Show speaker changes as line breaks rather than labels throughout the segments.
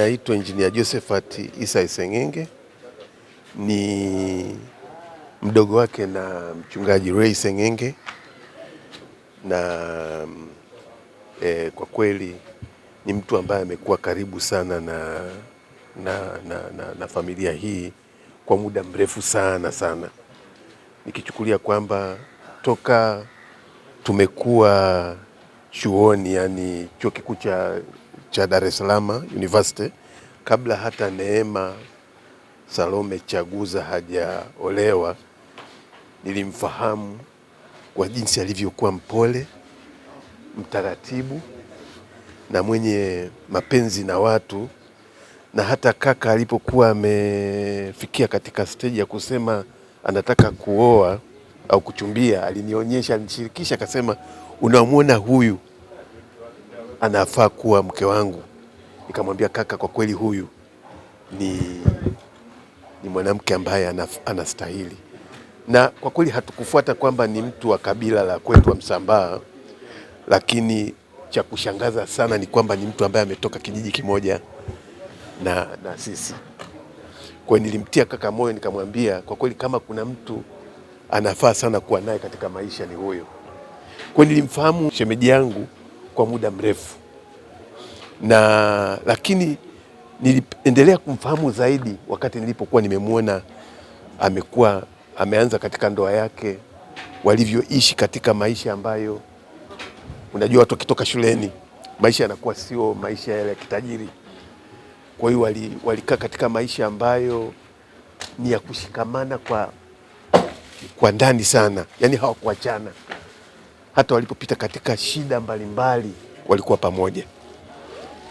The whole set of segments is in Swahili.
naitwa Engineer Josephat Issa Isengenge, ni mdogo wake na mchungaji Ray Isengenge, na kwa kweli ni mtu ambaye amekuwa karibu sana na familia hii kwa muda mrefu sana, nikichukulia kwamba toka tumekuwa chuoni, yani chuo kikuu cha Dar es Salaam University, kabla hata Neema Salome Chaguza hajaolewa, nilimfahamu kwa jinsi alivyokuwa mpole, mtaratibu na mwenye mapenzi na watu. Na hata kaka alipokuwa amefikia katika stage ya kusema anataka kuoa au kuchumbia, alinionyesha, alinishirikisha, akasema unamwona huyu anafaa kuwa mke wangu. Nikamwambia kaka, kwa kweli huyu ni mwanamke ambaye anastahili. Na kwa kweli hatukufuata kwamba ni mtu wa kabila la kwetu wa Msambaa, lakini cha kushangaza sana ni kwamba ni mtu ambaye ametoka kijiji kimoja na sisi. Kwa hiyo nilimtia kaka moyo, nikamwambia kwa kweli kama kuna mtu anafaa sana kuwa naye katika maisha ni huyo. Kwa hiyo nilimfahamu shemeji yangu kwa muda mrefu, lakini niliendelea kumfahamu zaidi wakati nilipokuwa nimemwona ameanza katika ndoa yake, walivyoishi katika maisha ambayo unajua watu wakitoka shuleni maisha yanakuwa sio maisha yale ya kitajiri. Kwa hiyo walikaa katika maisha ambayo ni ya kushikamana kwa ndani sana, yani hawakuachana. Hata walipopita katika shida mbalimbali walikuwa pamoja.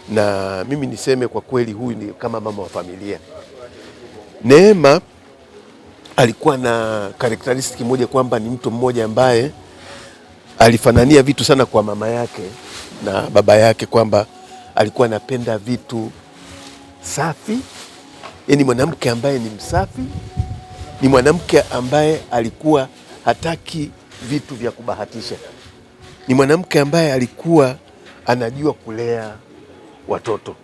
Na mimi niseme kwa kweli huyu ni kama mama wa familia. Neema alikuwa na characteristic moja kwamba ni mtu mmoja ambaye alifanania vitu sana kwa mama yake na baba yake, kwamba alikuwa anapenda vitu safi. Yaani mwanamke ambaye ni msafi, ni mwanamke ambaye alikuwa hataki vitu vya kubahatisha, ni mwanamke ambaye alikuwa anajua kulea watoto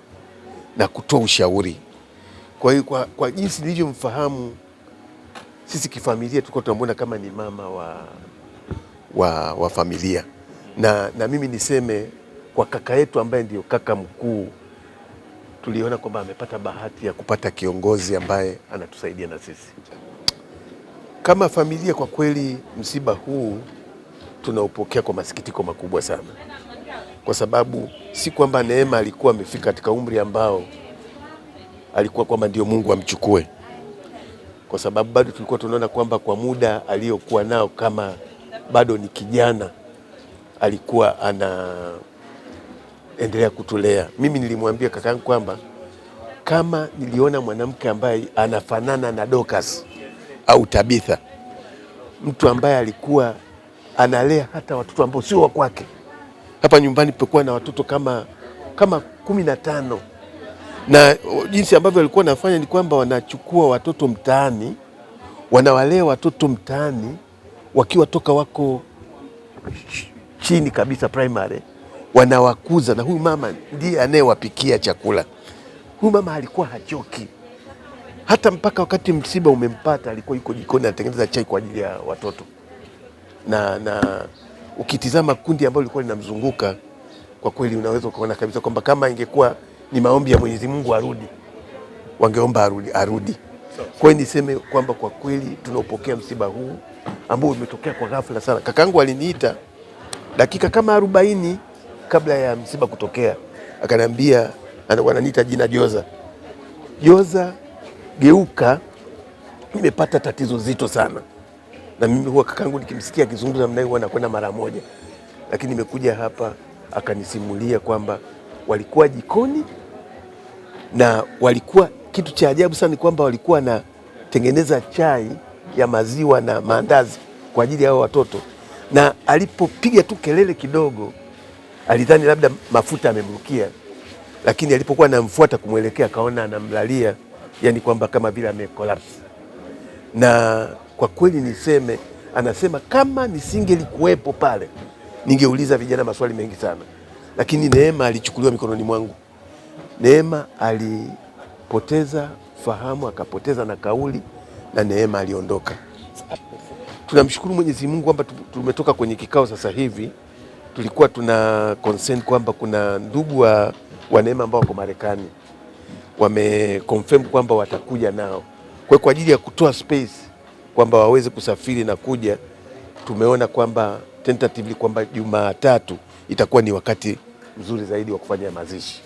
na kutoa ushauri. Kwa hiyo kwa jinsi nilivyomfahamu, sisi kifamilia tulikuwa tunamwona kama ni mama wa familia. Na mimi niseme kwa kaka yetu ambaye ndio kaka mkuu, tuliona kwamba amepata bahati ya kupata kiongozi ambaye anatusaidia na sisi kama familia. Kwa kweli msiba huu tunaupokea kwa masikitiko makubwa sana, kwa sababu si kwamba Neema alikuwa amefika katika umri ambao alikuwa kwamba ndio Mungu amchukue, kwa sababu bado tulikuwa tunaona kwamba kwa muda aliyokuwa nao kama bado ni kijana alikuwa anaendelea kutulea. Mimi nilimwambia kakaangu kwamba kama niliona mwanamke ambaye anafanana na Dorcas au Tabitha, mtu ambaye alikuwa analea hata watoto ambao sio wa kwake. Hapa nyumbani pekuwa na watoto kama 15, na jinsi ambavyo walikuwa wanafanya ni kwamba wanachukua watoto mtaani, wanawalea watoto mtaani wakiwa toka wako chini kabisa primary, wanawakuza, na huyu mama ndiye anayewapikia chakula. Huyu mama alikuwa hachoki, hata mpaka wakati msiba umempata alikuwa yuko jikoni anatengeneza chai kwa ajili ya watoto. Na ukitizama kundi ambalo lilikuwa linamzunguka, kwa kweli unaweza kuona kabisa kwamba kama ingekuwa ni maombi ya Mwenyezi Mungu arudi, wangeomba arudi. Kwa hiyo niseme kwamba kwa kweli tunaupokea msiba huu ambao umetokea kwa ghafla sana. Kakangu aliniita dakika kama 40 kabla ya msiba kutokea, akaniambia, wananiita jina Joza, geuka, nimepata tatizo zito sana. Na mimi huwa kakangu nikimsikia akizungumza namna hiyo anakwenda mara moja, lakini nimekuja hapa akanisimulia kwamba walikuwa jikoni, na walikuwa, kitu cha ajabu sana ni kwamba walikuwa wanatengeneza chai ya maziwa na maandazi kwa ajili ya hao watoto, na alipopiga tu kelele kidogo alidhani labda mafuta amemrukia, lakini alipokuwa anamfuata kumwelekea akaona anamlalia, yani kwamba kama vile amecollapse. Na kwa kweli niseme, anasema kama nisingelikuwepo pale ningeuliza vijana maswali mengi sana, lakini Neema alichukuliwa mikononi mwangu. Neema alipoteza fahamu, akapoteza na kauli, na Neema aliondoka. Tunamshukuru Mwenyezi Mungu kwamba tumetoka kwenye kikao sasa hivi. Tulikuwa tuna concern kwamba kuna ndugu wa Neema ambao wako Marekani, wameconfirm kwamba watakuja nao. Kwa ajili ya kutoa space kwamba waweze kusafiri na kuja, tumeona kwamba tentatively kwamba Jumatatu itakuwa ni wakati mzuri zaidi wa kufanya mazishi.